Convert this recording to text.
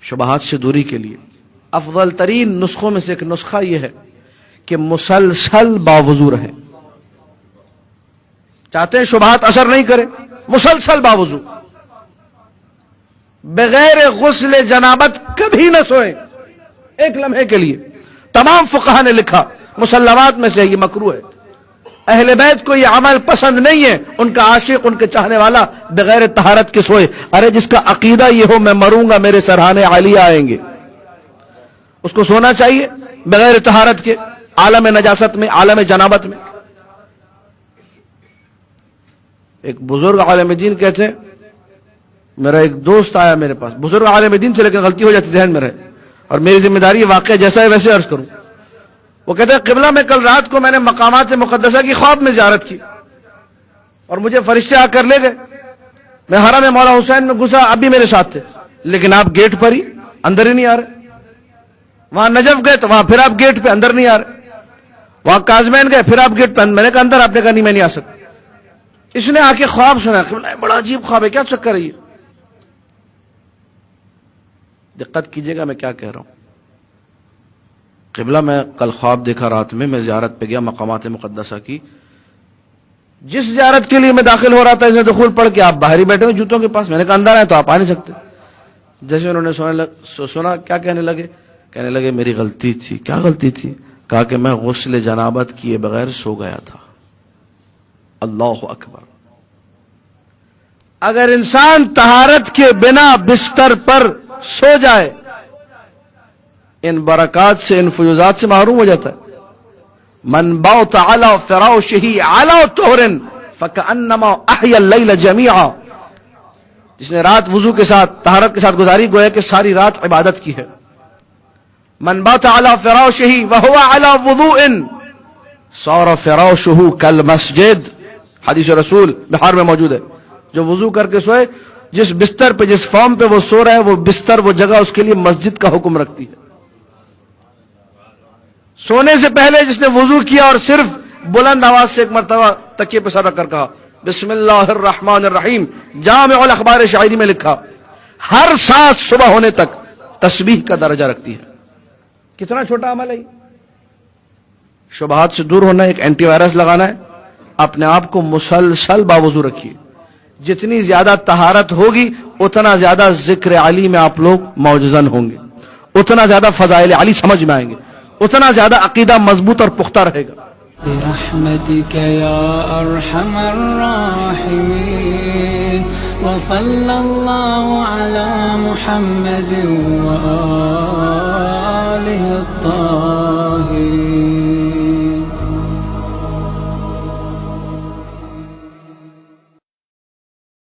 شبہات سے دوری کے لیے افضل ترین نسخوں میں سے ایک نسخہ یہ ہے کہ مسلسل باوضو رہیں. چاہتے ہیں شبہات اثر نہیں کرے، مسلسل باوضو، بغیر غسل جنابت کبھی نہ سوئیں ایک لمحے کے لیے. تمام فقہا نے لکھا مسلمات میں سے یہ مکروہ ہے. اہل بیت کو یہ عمل پسند نہیں ہے، ان کا عاشق، ان کے چاہنے والا بغیر طہارت کے سوئے. ارے جس کا عقیدہ یہ ہو میں مروں گا میرے سرحانے عالیہ آئیں گے، اس کو سونا چاہیے بغیر طہارت کے، عالم نجاست میں، عالم جنابت میں. ایک بزرگ عالم دین کہتے ہیں، میرا ایک دوست آیا میرے پاس، بزرگ عالم دین سے لیکن غلطی ہو جاتی ذہن میں رہے، اور میری ذمہ داری یہ واقعہ جیسا ہے ویسے عرض کروں. وہ کہتے ہیں قبلہ میں کل رات کو میں نے مقامات مقدسہ کی خواب میں زیارت کی اور مجھے فرشتے آ کر لے گئے. میں حرم مولا حسین میں گھسا، اب بھی میرے ساتھ تھے، لیکن آپ گیٹ پر ہی، اندر ہی نہیں آ رہے. وہاں نجف گئے تو وہاں پھر آپ گیٹ پہ، اندر نہیں آ رہے. وہاں کازمین گئے، پھر آپ گیٹ پہ، میں نے کہا اندر، آپ نے کہا نہیں میں نہیں آ سکتا. اس نے آ کے خواب سنا، بڑا عجیب خواب ہے، کیا چکر ہے یہ؟ دقت کیجئے گا میں کیا کہہ رہا ہوں. قبلہ میں کل خواب دیکھا رات میں زیارت پہ گیا مقامات مقدسہ کی. جس زیارت کے لیے میں داخل ہو رہا تھا، اس نے دخول پڑھ کے آپ باہر ہی بیٹھے ہوئے جوتوں کے پاس. میں نے کہا اندر آئے تو آپ آ نہیں سکتے. جیسے انہوں نے سنا کیا کہنے لگے، کہنے لگے میری غلطی تھی. کیا غلطی تھی؟ کہا کہ میں غسل جنابت کیے بغیر سو گیا تھا. اللہ اکبر. اگر انسان طہارت کے بنا بستر پر سو جائے ان برکات سے، ان فیوزات سے محروم ہو جاتا ہے. من بات علی فراشہ علی طہر فکأنما احیا اللیل جمیعا. جس نے رات وضو کے ساتھ، طہارت کے ساتھ گزاری، گویا کہ ساری رات عبادت کی ہے. من بات علی فراشہ وہو علی وضوء صار فراشہ کالمسجد. حدیث رسول بہار میں موجود ہے. جو وضو کر کے سوئے، جس بستر پہ، جس فارم پہ وہ سو رہا ہے، وہ بستر، وہ جگہ اس کے لیے مسجد کا حکم رکھتی ہے. سونے سے پہلے جس نے وضو کیا اور صرف بلند آواز سے ایک مرتبہ تکیے پہ سر رکھ کر کہا بسم اللہ الرحمن الرحیم، جامع الاخبار شاعری میں لکھا ہر سانس صبح ہونے تک تسبیح کا درجہ رکھتی ہے. کتنا چھوٹا عمل ہے. شبہات سے دور ہونا، ایک اینٹی وائرس لگانا ہے. اپنے آپ کو مسلسل باوضو رکھیے. جتنی زیادہ طہارت ہوگی اتنا زیادہ ذکر علی میں آپ لوگ معجزن ہوں گے، اتنا زیادہ فضائل علی سمجھ میں آئیں گے، اتنا زیادہ عقیدہ مضبوط اور پختہ رہے گا. برحمتك يا أرحم الراحمين وصلى الله على محمد وآله